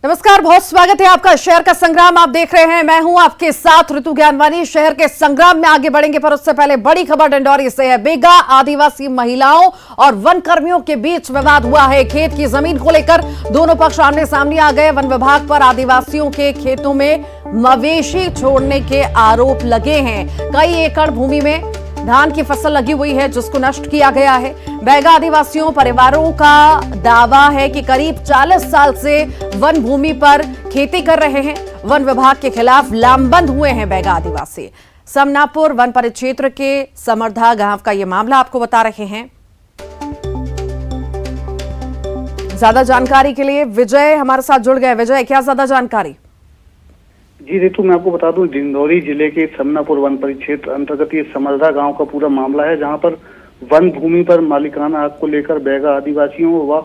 नमस्कार, बहुत स्वागत है आपका। शहर का संग्राम आप देख रहे हैं, मैं हूं आपके साथ ऋतु ज्ञानवानी। शहर के संग्राम में आगे बढ़ेंगे, पर उससे पहले बड़ी खबर डिंडौरी से है। बेगा आदिवासी महिलाओं और वन कर्मियों के बीच विवाद हुआ है। खेत की जमीन को लेकर दोनों पक्ष आमने सामने आ गए। वन विभाग पर आदिवासियों के खेतों में मवेशी छोड़ने के आरोप लगे हैं। कई एकड़ भूमि में धान की फसल लगी हुई है जिसको नष्ट किया गया है। बैगा आदिवासियों परिवारों का दावा है कि करीब 40 साल से वन भूमि पर खेती कर रहे हैं। वन विभाग के खिलाफ लामबंद हुए हैं बैगा आदिवासी। समनापुर वन परिक्षेत्र के समर्धा गांव का यह मामला आपको बता रहे हैं। ज्यादा जानकारी के लिए विजय हमारे साथ जुड़ गए। विजय, क्या ज्यादा जानकारी? जी ऋतु, मैं आपको बता दूं, डिंडौरी जिले के समनापुर वन परिक्षेत्र अंतर्गत ये समर्धा गांव का पूरा मामला है, जहां पर वन भूमि पर मालिकाना हक को लेकर बैगा आदिवासियों व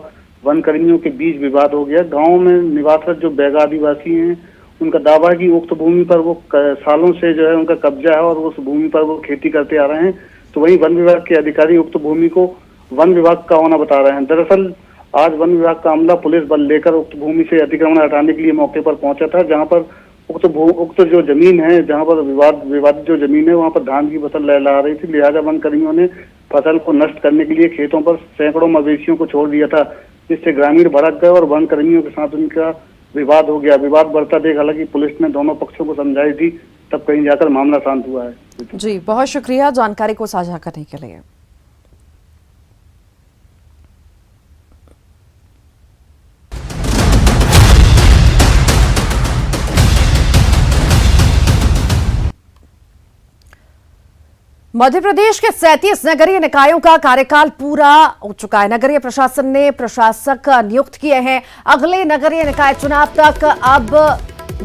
वन कर्मियों के बीच विवाद हो गया। गांव में निवासरत जो बैगा आदिवासी हैं, उनका दावा है कि उक्त भूमि पर वो सालों से जो है उनका कब्जा है और उस भूमि पर वो खेती करते आ रहे हैं। तो वहीं वन विभाग के अधिकारी उक्त भूमि को वन विभाग का होना बता रहे हैं। दरअसल आज वन विभाग का अमला पुलिस बल लेकर उक्त भूमि से अतिक्रमण हटाने के लिए मौके पर पहुंचा था, जहाँ पर उक्त जो जमीन है, जहाँ पर विवादित जो जमीन है, वहाँ पर धान की फसल लहला रही थी। लिहाजा वन कर्मियों ने फसल को नष्ट करने के लिए खेतों पर सैकड़ों मवेशियों को छोड़ दिया था, जिससे ग्रामीण भड़क गए और वन कर्मियों के साथ उनका विवाद हो गया। विवाद बढ़ता देख हालांकि पुलिस ने दोनों पक्षों को समझाई थी, तब कहीं जाकर मामला शांत हुआ है। जी, बहुत शुक्रिया जानकारी को साझा करने के लिए। मध्य प्रदेश के 37 नगरीय निकायों का कार्यकाल पूरा हो चुका है। नगरीय प्रशासन ने प्रशासक नियुक्त किए हैं। अगले नगरीय निकाय चुनाव तक अब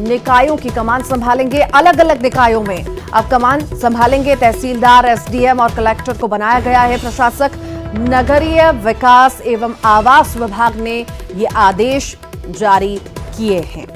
निकायों की कमान संभालेंगे। अलग अलग निकायों में अब कमान संभालेंगे तहसीलदार, एसडीएम और कलेक्टर को बनाया गया है प्रशासक। नगरीय विकास एवं आवास विभाग ने ये आदेश जारी किए हैं।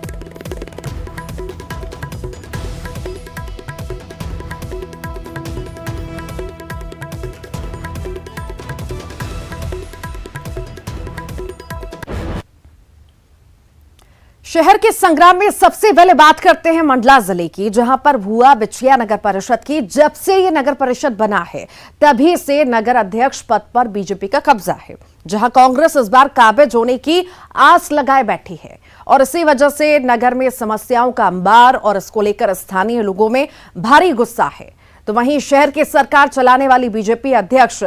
शहर के संग्राम में सबसे पहले बात करते हैं मंडला जिले की, जहां पर भुआ बिछिया नगर परिषद की जब से ये नगर परिषद बना है तभी से नगर अध्यक्ष पद पर बीजेपी का कब्जा है, जहां कांग्रेस इस बार काबिज होने की आस लगाए बैठी है और इसी वजह से नगर में समस्याओं का अंबार और इसको लेकर स्थानीय लोगों में भारी गुस्सा है। तो वहीं शहर की सरकार चलाने वाली बीजेपी अध्यक्ष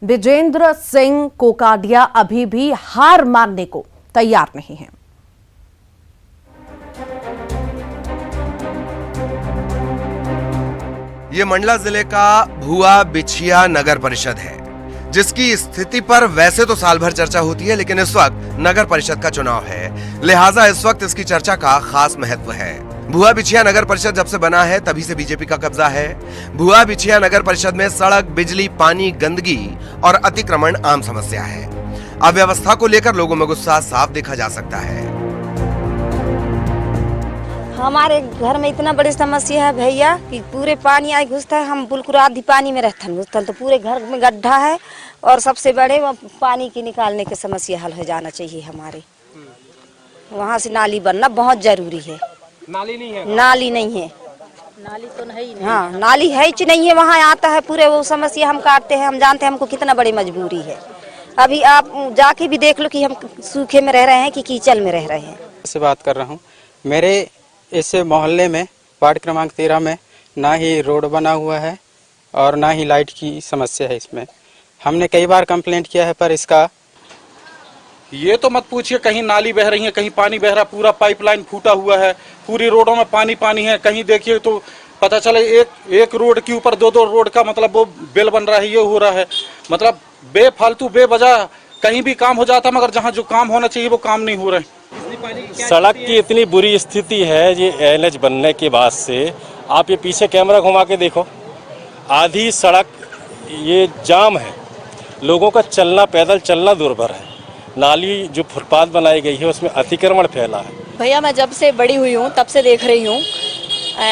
विजेंद्र सिंह कोकाडिया अभी भी हार मानने को तैयार नहीं है। ये मंडला जिले का भुआ बिछिया नगर परिषद है, जिसकी स्थिति पर वैसे तो साल भर चर्चा होती है, लेकिन इस वक्त नगर परिषद का चुनाव है, लिहाजा इस वक्त इसकी चर्चा का खास महत्व है। भुआ बिछिया नगर परिषद जब से बना है तभी से बीजेपी का कब्जा है। भुआ बिछिया नगर परिषद में सड़क, बिजली, पानी, गंदगी और अतिक्रमण आम समस्या है। अव्यवस्था को लेकर लोगों में गुस्सा साफ देखा जा सकता है। हमारे घर में इतना बड़ी समस्या है भैया कि पूरे पानी आई घुसता है। हम बिल्कुल आधी पानी में रहते हैं, तो पूरे घर में गड्ढा है और सबसे बड़े वो पानी की निकालने की समस्या हल हो जाना चाहिए। हमारे वहाँ से नाली बनना बहुत जरूरी है। नाली नहीं है? नाली नहीं है। नाली तो नहीं। हाँ, नाली है ही नहीं है। वहाँ आता है पूरे वो समस्या हम काटते हैं। हम जानते हैं हमको कितना बड़ी मजबूरी है। अभी आप जाके भी देख लो कि हम सूखे में रह रहे हैं कि कीचड़ में रह रहे हैं। से बात कर रहा हूँ। मेरे इस मोहल्ले में वार्ड क्रमांक 13 में ना ही रोड बना हुआ है और ना ही लाइट की समस्या है। इसमें हमने कई बार कंप्लेंट किया है, पर इसका ये तो मत पूछिए। कहीं नाली बह रही है, कहीं पानी बह रहा, पूरा पाइपलाइन फूटा हुआ है, पूरी रोडों में पानी पानी है। कहीं देखिए तो पता चले एक रोड के ऊपर दो रोड का मतलब वो बिल बन रहा है, ये हो रहा है। मतलब बेफालतू बेवजह कहीं भी काम हो जाता, मगर जहाँ जो काम होना चाहिए वो काम नहीं हो रहे। सड़क की इतनी बुरी स्थिति है ये एनएच बनने के बाद से। आप ये पीछे कैमरा घुमा के देखो, आधी सड़क ये जाम है, लोगों का चलना, पैदल चलना दुर्भर है। नाली जो फुटपाथ बनाई गई है उसमें अतिक्रमण फैला है। भैया मैं जब से बड़ी हुई हूँ तब से देख रही हूँ,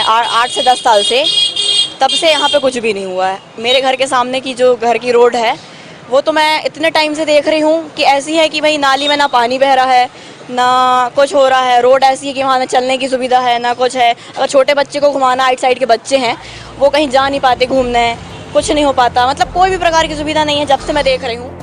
8 से 10 साल से, तब से यहाँ पे कुछ भी नहीं हुआ है। मेरे घर के सामने की जो घर की रोड है वो तो मैं इतने टाइम से देख रही हूँ कि ऐसी है कि भाई नाली में ना पानी बह रहा है, ना कुछ हो रहा है। रोड ऐसी है कि वहाँ ना चलने की सुविधा है ना कुछ है। अगर छोटे बच्चे को घुमाना, आइट साइड के बच्चे हैं वो कहीं जा नहीं पाते घूमने, कुछ नहीं हो पाता। मतलब कोई भी प्रकार की सुविधा नहीं है जब से मैं देख रही हूँ।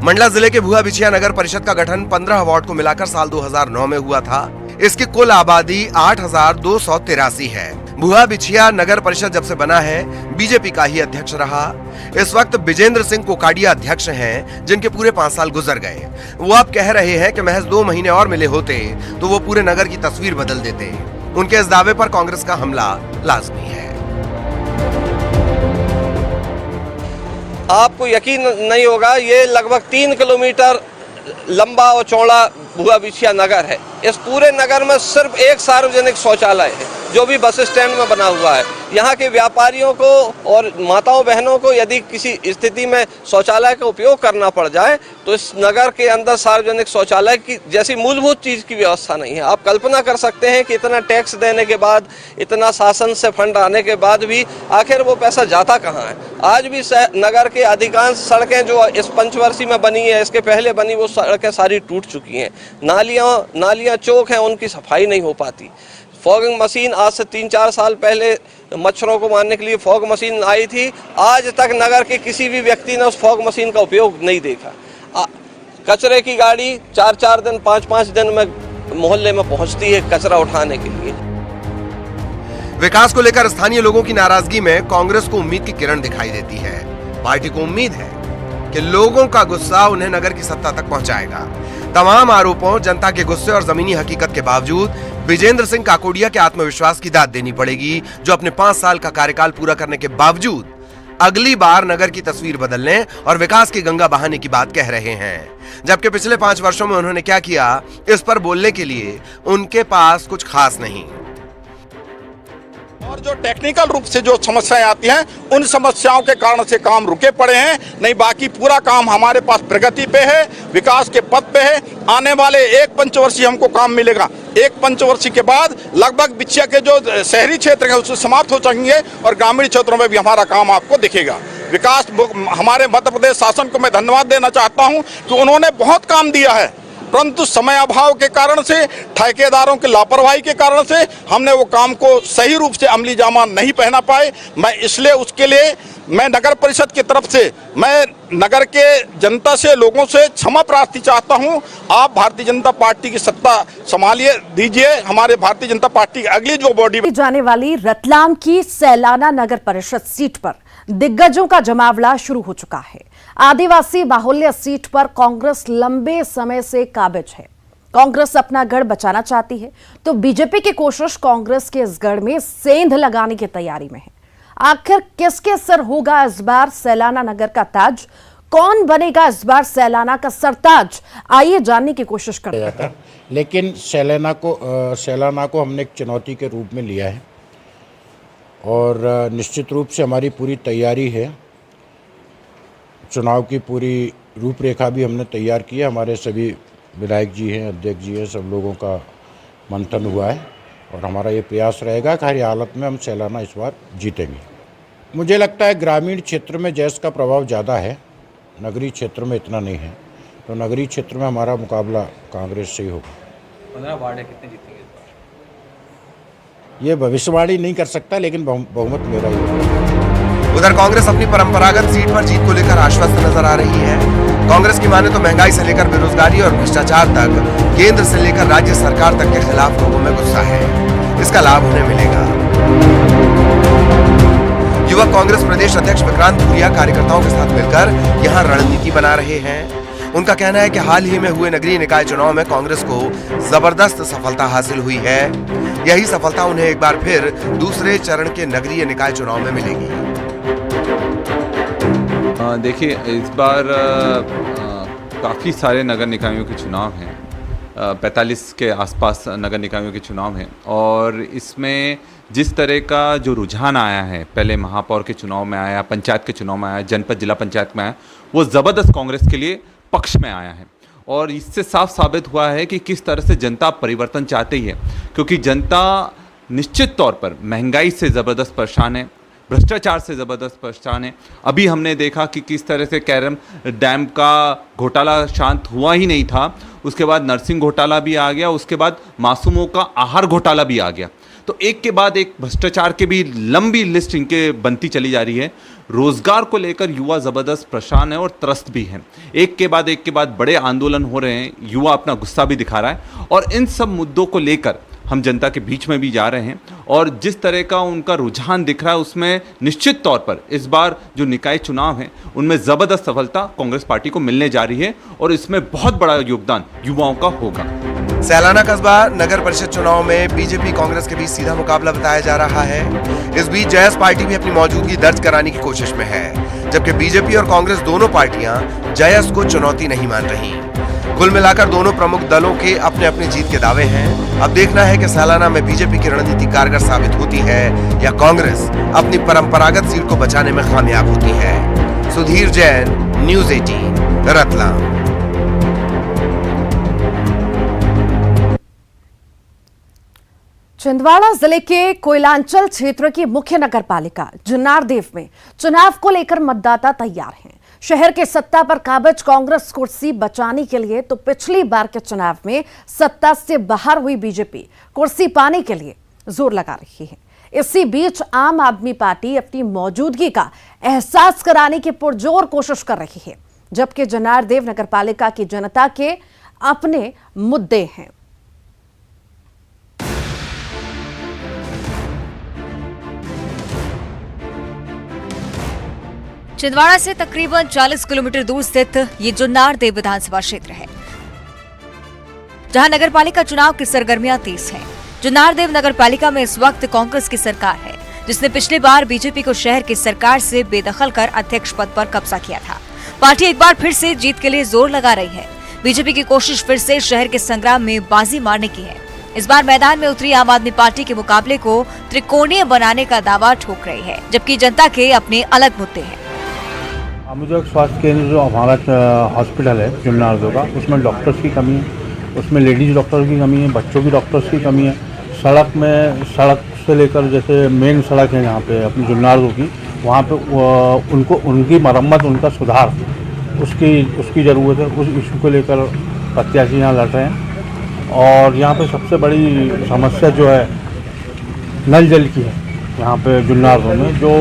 मंडला जिले के भुआ बिछिया नगर परिषद का गठन 15 वार्ड को मिलाकर साल 2009 में हुआ था। इसकी कुल आबादी 8,283 है। भुआ बिछिया नगर परिषद जब से बना है बीजेपी का ही अध्यक्ष रहा। इस वक्त विजेंद्र सिंह कोकाडिया अध्यक्ष हैं, जिनके पूरे 5 साल गुजर गए। वो अब कह रहे हैं कि महज 2 महीने और मिले होते तो वो पूरे नगर की तस्वीर बदल देते। उनके इस दावे पर कांग्रेस का हमला लाजमी है। आपको यकीन नहीं होगा, ये लगभग 3 किलोमीटर लंबा और चौड़ा भुआ बिछिया नगर है। इस पूरे नगर में सिर्फ एक सार्वजनिक शौचालय है जो भी बस स्टैंड में बना हुआ है। यहाँ के व्यापारियों को और माताओं बहनों को यदि किसी स्थिति में शौचालय का उपयोग करना पड़ जाए तो इस नगर के अंदर सार्वजनिक शौचालय की जैसी मूलभूत चीज की व्यवस्था नहीं है। आप कल्पना कर सकते हैं कि इतना टैक्स देने के बाद, इतना शासन से फंड आने के बाद भी आखिर वो पैसा जाता कहाँ है। आज भी नगर के अधिकांश सड़कें जो इस पंचवर्षीय में बनी है, इसके पहले बनी, वो सड़कें सारी टूट चुकी हैं। नालियाँ चौक हैं, उनकी सफाई नहीं हो पाती। फॉगिंग मशीन आज से 3-4 साल पहले मच्छरों को मारने के लिए फॉग मशीन आई थी। आज तक नगर के किसी भी व्यक्ति ने उस फॉग मशीन का उपयोग नहीं देखा। कचरे की गाड़ी 4-4 दिन, 5-5 दिन में मोहल्ले में पहुंचती है कचरा उठाने के लिए। विकास को लेकर स्थानीय लोगों की नाराजगी में कांग्रेस को उम्मीद की किरण दिखाई देती है। पार्टी को उम्मीद है कि लोगों का गुस्सा उन्हें नगर की सत्ता तक पहुंचाएगा। तमाम आरोपों, जनता के गुस्से और जमीनी हकीकत के बावजूद विजेंद्र सिंह काकोडिया के आत्मविश्वास की दाद देनी पड़ेगी, जो अपने 5 साल का कार्यकाल पूरा करने के बावजूद अगली बार नगर की तस्वीर बदलने और विकास की गंगा बहाने की बात कह रहे हैं। जबकि पिछले 5 वर्षों में उन्होंने क्या किया, इस पर बोलने के लिए उनके पास कुछ खास नहीं। और जो टेक्निकल रूप से जो समस्याएं आती हैं, उन समस्याओं के कारण से काम रुके पड़े हैं। नहीं, बाकी पूरा काम हमारे पास प्रगति पे है, विकास के पथ पे है। आने वाले 1 पंचवर्षीय हमको काम मिलेगा। 1 पंचवर्षीय के बाद लगभग बिछिया के जो शहरी क्षेत्र है उससे समाप्त हो सकेंगे और ग्रामीण क्षेत्रों में भी हमारा काम आपको दिखेगा। विकास हमारे मध्य प्रदेश शासन को मैं धन्यवाद देना चाहता हूँ कि उन्होंने बहुत काम दिया है, परंतु समय अभाव के कारण से, ठेकेदारों की लापरवाही के कारण से हमने वो काम को सही रूप से अमली जामा नहीं पहना पाए। मैं इसलिए उसके लिए मैं नगर परिषद की तरफ से, मैं नगर के जनता से, लोगों से क्षमा प्रार्थी चाहता हूं। आप भारतीय जनता पार्टी की सत्ता संभालिए दीजिए। हमारे भारतीय जनता पार्टी की अगली जो बॉडी जाने वाली रतलाम की सैलाना नगर परिषद सीट पर दिग्गजों का जमावड़ा शुरू हो चुका है। आदिवासी बाहुल्य सीट पर कांग्रेस लंबे समय से काबिज है। कांग्रेस अपना गढ़ बचाना चाहती है तो बीजेपी की कोशिश कांग्रेस के इस गढ़ में सेंध लगाने की तैयारी में है। आखिर किसके सर होगा इस बार सैलाना नगर का ताज? कौन बनेगा इस बार सैलाना का सरताज? आइए जानने की कोशिश करते हैं। लेकिन सैलाना को हमने एक चुनौती के रूप में लिया है और निश्चित रूप से हमारी पूरी तैयारी है। चुनाव की पूरी रूपरेखा भी हमने तैयार की है। हमारे सभी विधायक जी हैं, अध्यक्ष जी हैं, सब लोगों का मंथन हुआ है और हमारा ये प्रयास रहेगा कि हर हालत में हम सैलाना इस बार जीतेंगे। मुझे लगता है ग्रामीण क्षेत्र में जैस का प्रभाव ज़्यादा है, नगरीय क्षेत्र में इतना नहीं है, तो नगरीय क्षेत्र में हमारा मुकाबला कांग्रेस से ही होगा। 15 वार्ड है, कितने जीतेंगे इस बार? ये भविष्यवाणी नहीं कर सकता, लेकिन बहुमत मेरा ही होगा। उधर कांग्रेस अपनी परंपरागत सीट पर जीत को लेकर आश्वस्त नजर आ रही है। कांग्रेस की माने तो महंगाई से लेकर बेरोजगारी और भ्रष्टाचार तक, केंद्र से लेकर राज्य सरकार तक के खिलाफ लोगों में गुस्सा है। इसका लाभ उन्हें मिलेगा। युवक कांग्रेस प्रदेश अध्यक्ष विक्रांत भूरिया कार्यकर्ताओं के साथ मिलकर यहां रणनीति बना रहे हैं। उनका कहना है कि हाल ही में हुए नगरीय निकाय चुनाव में कांग्रेस को जबरदस्त सफलता हासिल हुई है। यही सफलता उन्हें एक बार फिर दूसरे चरण के नगरीय निकाय चुनाव में मिलेगी। देखिए, इस बार काफ़ी सारे नगर निकायों के चुनाव हैं। 45 के आसपास नगर निकायों के चुनाव हैं और इसमें जिस तरह का जो रुझान आया है, पहले महापौर के चुनाव में आया, पंचायत के चुनाव में आया, जनपद जिला पंचायत में आया, वो ज़बरदस्त कांग्रेस के लिए पक्ष में आया है और इससे साफ साबित हुआ है कि किस तरह से जनता परिवर्तन चाहती है। क्योंकि जनता निश्चित तौर पर महंगाई से ज़बरदस्त परेशान है, भ्रष्टाचार से ज़बरदस्त परेशान है। अभी हमने देखा कि किस तरह से कैरम डैम का घोटाला शांत हुआ ही नहीं था, उसके बाद नर्सिंग घोटाला भी आ गया, उसके बाद मासूमों का आहार घोटाला भी आ गया। तो एक के बाद एक भ्रष्टाचार के भी लंबी लिस्ट इनके बनती चली जा रही है। रोजगार को लेकर युवा ज़बरदस्त परेशान है और त्रस्त भी है। एक के बाद बड़े आंदोलन हो रहे हैं, युवा अपना गुस्सा भी दिखा रहा है और इन सब मुद्दों को लेकर हम जनता के बीच में भी जा रहे हैं और जिस तरह का उनका रुझान दिख रहा है उसमें निश्चित तौर पर इस बार जो निकाय चुनाव हैं उनमें ज़बरदस्त सफलता कांग्रेस पार्टी को मिलने जा रही है और इसमें बहुत बड़ा योगदान युवाओं का होगा। सैलाना कस्बा नगर परिषद चुनाव में बीजेपी कांग्रेस के बीच सीधा मुकाबला बताया जा रहा है। इस बीच जयस पार्टी भी अपनी मौजूदगी दर्ज कराने की कोशिश में है, जबकि बीजेपी और कांग्रेस दोनों पार्टियां जयस को चुनौती नहीं मान रही। कुल मिलाकर दोनों प्रमुख दलों के अपने अपनी जीत के दावे हैं। अब देखना है कि सैलाना में बीजेपी की रणनीति कारगर साबित होती है या कांग्रेस अपनी परंपरागत सीट को बचाने में कामयाब होती है। सुधीर जैन, न्यूज़ 18, रतलाम। छिंदवाड़ा जिले के कोयलांचल क्षेत्र की मुख्य नगरपालिका जुन्नारदेव में चुनाव को लेकर मतदाता तैयार हैं। शहर के सत्ता पर काबिज कांग्रेस कुर्सी बचाने के लिए तो पिछली बार के चुनाव में सत्ता से बाहर हुई बीजेपी कुर्सी पाने के लिए जोर लगा रही है। इसी बीच आम आदमी पार्टी अपनी मौजूदगी का एहसास कराने की पुरजोर कोशिश कर रही है, जबकि जुन्नारदेव नगरपालिका की जनता के अपने मुद्दे हैं। छिंदवाड़ा से तकरीबन 40 किलोमीटर दूर स्थित ये जुन्नारदेव विधानसभा क्षेत्र है, जहां नगरपालिका चुनाव की सरगर्मियां तेज हैं। जुन्नारदेव नगरपालिका में इस वक्त कांग्रेस की सरकार है, जिसने पिछली बार बीजेपी को शहर की सरकार से बेदखल कर अध्यक्ष पद पर कब्जा किया था। पार्टी एक बार फिर से जीत के लिए जोर लगा रही है। बीजेपी की कोशिश फिर से शहर के संग्राम में बाजी मारने की है। इस बार मैदान में उतरी आम आदमी पार्टी के मुकाबले को त्रिकोणीय बनाने का दावा ठोक रही है, जबकि जनता के अपने अलग मुद्दे हैं। सामुदायिक स्वास्थ्य केंद्र जो हमारा हॉस्पिटल है जुन्नारदेव का, उसमें डॉक्टर्स की कमी है, उसमें लेडीज डॉक्टर की कमी है, बच्चों की डॉक्टर्स की कमी है। सड़क से लेकर जैसे मेन सड़क है यहाँ पे अपनी जुन्नारदेव की, वहाँ पे उनकी मरम्मत, उनका सुधार, उसकी ज़रूरत है। उस इशू को लेकर प्रत्याशी यहाँ लड़ रहे हैं। और यहाँ पे सबसे बड़ी समस्या जो है नल जल की है। यहाँ पे जुन्नारदेव में जो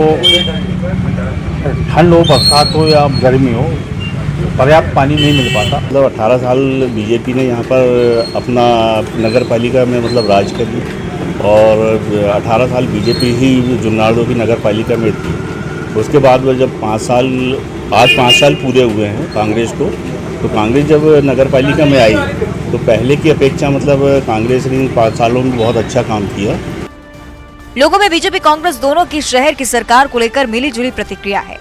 ठंड हो, बरसात हो या गर्मी हो, पर्याप्त पानी नहीं मिल पाता। मतलब 18 साल बीजेपी ने यहाँ पर अपना नगर पालिका में मतलब राज करी और 18 साल बीजेपी ही जुन्नारदेव की नगर पालिका में थी। उसके बाद वह जब 5 साल पूरे हुए हैं कांग्रेस को, तो कांग्रेस जब नगर पालिका में आई तो पहले की अपेक्षा मतलब कांग्रेस ने 5 सालों में बहुत अच्छा काम किया। लोगों में बीजेपी कांग्रेस दोनों की शहर की सरकार को लेकर मिलीजुली प्रतिक्रिया है।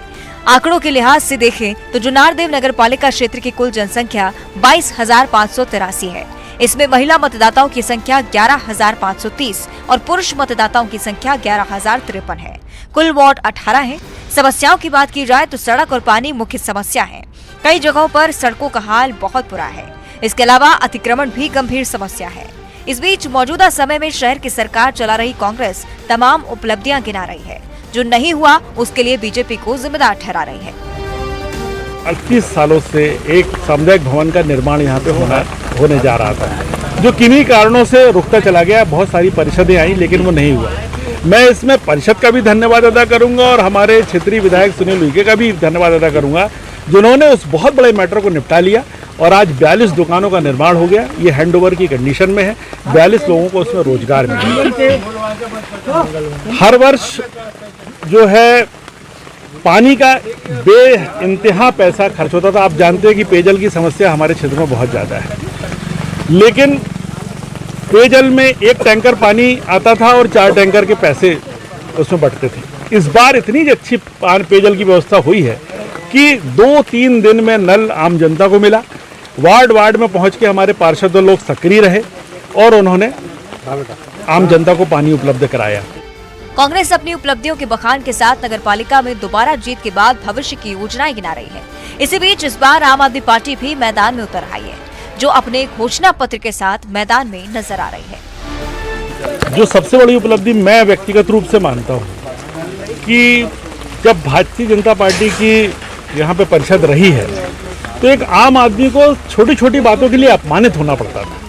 आंकड़ों के लिहाज से देखें तो जुन्नारदेव नगर पालिका क्षेत्र की कुल जनसंख्या 22,583 है। इसमें महिला मतदाताओं की संख्या 11,530 और पुरुष मतदाताओं की संख्या 11,053 है। कुल वार्ड 18 है। समस्याओं की बात की जाए तो सड़क और पानी मुख्य समस्या है। कई जगहों पर सड़कों का हाल बहुत बुरा है। इसके अलावा अतिक्रमण भी गंभीर समस्या है। इस बीच मौजूदा समय में शहर की सरकार चला रही कांग्रेस तमाम उपलब्धियां गिना रही है। जो नहीं हुआ उसके लिए बीजेपी को जिम्मेदार ठहरा रही है। 38 सालों से एक सामुदायिक भवन का निर्माण यहाँ पे होने जा रहा था, जो किन्हीं कारणों से रुकता चला गया। बहुत सारी परिषदें आई लेकिन वो नहीं हुआ। मैं इसमें परिषद का भी धन्यवाद अदा करूंगा और हमारे क्षेत्रीय विधायक सुनील उइके का भी धन्यवाद अदा करूंगा, जिन्होंने उस बहुत बड़े मैटर को निपटा लिया और आज 42 दुकानों का निर्माण हो गया। ये हैंडओवर की कंडीशन में है। 42 लोगों को उसमें रोजगार मिला। हर वर्ष जो है पानी का बेइंतहा पैसा खर्च होता था। आप जानते हैं कि पेयजल की समस्या हमारे क्षेत्र में बहुत ज़्यादा है, लेकिन पेयजल में एक टैंकर पानी आता था और 4 टैंकर के पैसे उसमें बंटते थे। इस बार इतनी अच्छी पेयजल की व्यवस्था हुई है कि 2-3 दिन में नल आम जनता को मिला। वार्ड में पहुंच के हमारे पार्षद लोग सक्रिय रहे और उन्होंने आम जनता को पानी उपलब्ध कराया। कांग्रेस अपनी उपलब्धियों के बखान के साथ नगरपालिका में दोबारा जीत के बाद भविष्य की योजनाएं गिना रही है। इसी बीच इस बार आम आदमी पार्टी भी मैदान में उतर आई है, जो अपने घोषणा पत्र के साथ मैदान में नजर आ रही है। जो सबसे बड़ी उपलब्धि मैं व्यक्तिगत रूप से मानता हूँ कि जब भारतीय जनता पार्टी की यहाँ पे परिषद रही है तो एक आम आदमी को छोटी छोटी बातों के लिए अपमानित होना पड़ता था।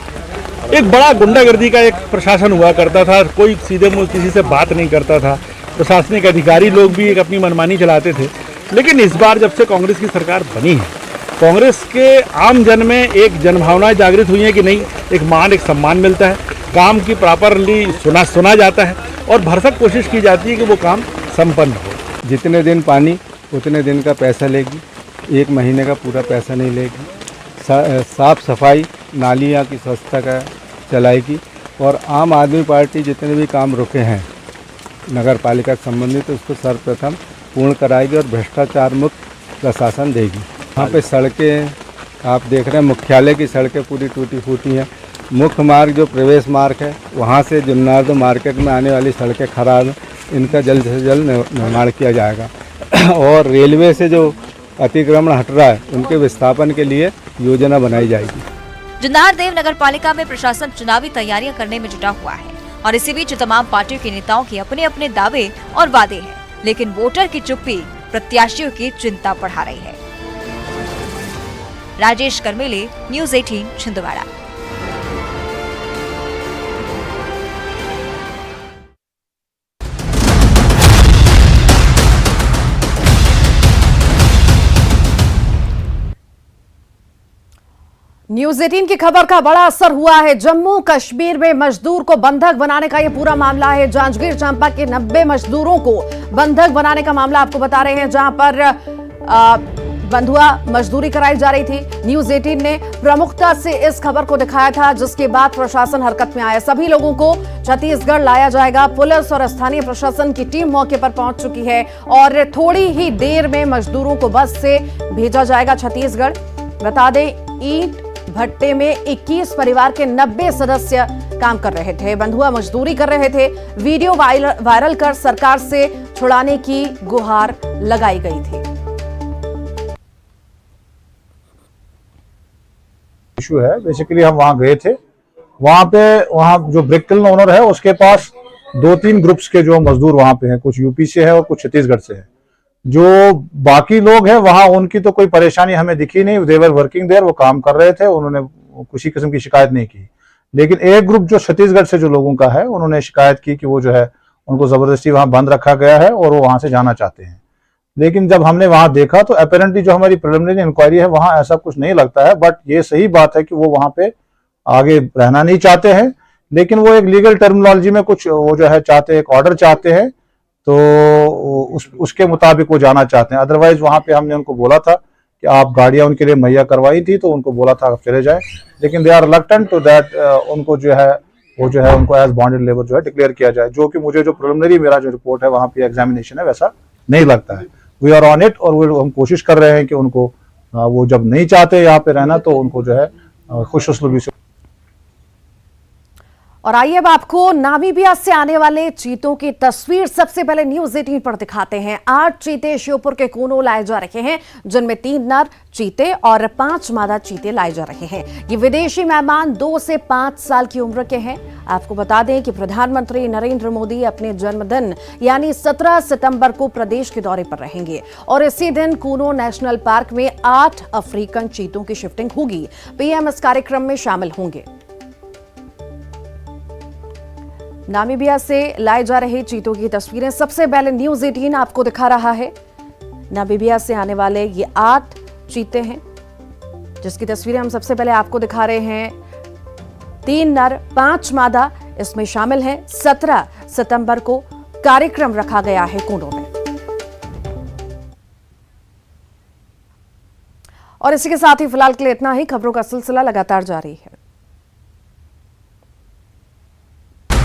एक बड़ा गुंडागर्दी का एक प्रशासन हुआ करता था, कोई सीधे मुंह किसी से बात नहीं करता था, प्रशासनिक अधिकारी लोग भी एक अपनी मनमानी चलाते थे। लेकिन इस बार जब से कांग्रेस की सरकार बनी है, कांग्रेस के आम जन में एक जनभावनाएं जागृत हुई हैं कि नहीं, एक मान, एक सम्मान मिलता है, काम की प्रॉपरली सुना जाता है और भरसक कोशिश की जाती है कि वो काम संपन्न हो। जितने दिन पानी उतने दिन का पैसा लेगी, 1 महीने का पूरा पैसा नहीं लेगी। साफ सफाई, नालियाँ की स्वच्छता का चलाएगी और आम आदमी पार्टी जितने भी काम रुके हैं नगर पालिका से संबंधित उसको सर्वप्रथम पूर्ण कराएगी और भ्रष्टाचार मुक्त प्रशासन देगी। वहाँ पे सड़कें आप देख रहे हैं, मुख्यालय की सड़कें पूरी टूटी फूटी हैं। मुख्य मार्ग जो प्रवेश मार्ग है वहाँ से जुन्नारदो मार्केट में आने वाली सड़कें खराब हैं, इनका जल्द से जल्द निर्माण किया जाएगा। और रेलवे से जो अतिक्रमण हट रहा है उनके विस्थापन के लिए योजना बनाई जाएगी। जुन्नार देव नगर पालिका में प्रशासन चुनावी तैयारियां करने में जुटा हुआ है और इसी बीच तमाम पार्टियों के नेताओं के अपने अपने दावे और वादे हैं, लेकिन वोटर की चुप्पी प्रत्याशियों की चिंता बढ़ा रही है। राजेश करमेले, न्यूज़ 18 छिंदवाड़ा। न्यूज़ 18 की खबर का बड़ा असर हुआ है। जम्मू कश्मीर में मजदूर को बंधक बनाने का यह पूरा मामला है। जांजगीर चांपा के 90 मजदूरों को बंधक बनाने का मामला आपको बता रहे हैं, जहां पर बंधुआ मजदूरी कराई जा रही थी। न्यूज़ 18 ने प्रमुखता से इस खबर को दिखाया था, जिसके बाद प्रशासन हरकत में आया। सभी लोगों को छत्तीसगढ़ लाया जाएगा। पुलिस और स्थानीय प्रशासन की टीम मौके पर पहुंच चुकी है और थोड़ी ही देर में मजदूरों को बस से भेजा जाएगा छत्तीसगढ़। बता दें, ईंट भट्टे में 21 परिवार के 90 सदस्य काम कर रहे थे, बंधुआ मजदूरी कर रहे थे। वीडियो वायरल कर सरकार से छुड़ाने की गुहार लगाई गई थी। इशू है, बेसिकली हम वहां गए थे। वहां जो ब्रिक किल्न ओनर है उसके पास 2-3 ग्रुप्स के जो मजदूर वहां पे हैं, कुछ यूपी से है और कुछ छत्तीसगढ़ से है। जो बाकी लोग हैं वहां उनकी तो कोई परेशानी हमें दिखी नहीं, दे वर वर्किंग देयर, वो काम कर रहे थे, उन्होंने किसी किस्म की शिकायत नहीं की। लेकिन एक ग्रुप जो छत्तीसगढ़ से जो लोगों का है, उन्होंने शिकायत की कि वो जो है उनको जबरदस्ती वहां बंद रखा गया है और वो वहां से जाना चाहते हैं। लेकिन जब हमने वहां देखा तो अपेरेंटली जो हमारी प्रिलिमिनरी इंक्वायरी है वहां ऐसा कुछ नहीं लगता है। बट ये सही बात है कि वो वहां पे आगे रहना नहीं चाहते हैं, लेकिन वो एक लीगल टर्मिनोलॉजी में कुछ वो जो है चाहते, एक ऑर्डर चाहते हैं, तो उसके मुताबिक वो जाना चाहते हैं। अदरवाइज वहां पे हमने उनको बोला था कि आप गाड़ियां उनके लिए मुहैया करवाई थी, तो उनको बोला था आप चले जाए, लेकिन they are reluctant to that. उनको जो है वो जो है उनको एज बॉन्डेड लेबर जो है डिक्लेयर किया जाए, जो कि मुझे जो प्रिलिमिनरी मेरा जो रिपोर्ट है वहां पे एग्जामिनेशन है वैसा नहीं लगता है। वी आर ऑन इट और हम कोशिश कर रहे हैं कि उनको वो जब नहीं चाहते यहाँ पे रहना तो उनको जो है खुश उसलूबी से। और आइए अब आपको नामीबिया से आने वाले चीतों की तस्वीर सबसे पहले न्यूज़ 18 पर दिखाते हैं। 8 चीते श्योपुर के कूनो लाए जा रहे हैं, जिनमें 3 नर चीते और 5 मादा चीते लाए जा रहे हैं। ये विदेशी मेहमान 2 से 5 साल की उम्र के हैं। आपको बता दें कि प्रधानमंत्री नरेंद्र मोदी अपने जन्मदिन यानी 17 सितंबर को प्रदेश के दौरे पर रहेंगे और इसी दिन कूनो नेशनल पार्क में 8 अफ्रीकन चीतों की शिफ्टिंग होगी। पीएम इस कार्यक्रम में शामिल होंगे। नामीबिया से लाए जा रहे चीतों की तस्वीरें सबसे पहले न्यूज़ 18 आपको दिखा रहा है। नामीबिया से आने वाले ये 8 चीते हैं, जिसकी तस्वीरें हम सबसे पहले आपको दिखा रहे हैं। 3 नर 5 मादा इसमें शामिल हैं। 17 सितंबर को कार्यक्रम रखा गया है कूनो में। और इसी के साथ ही फिलहाल के लिए इतना ही। खबरों का सिलसिला लगातार जारी है।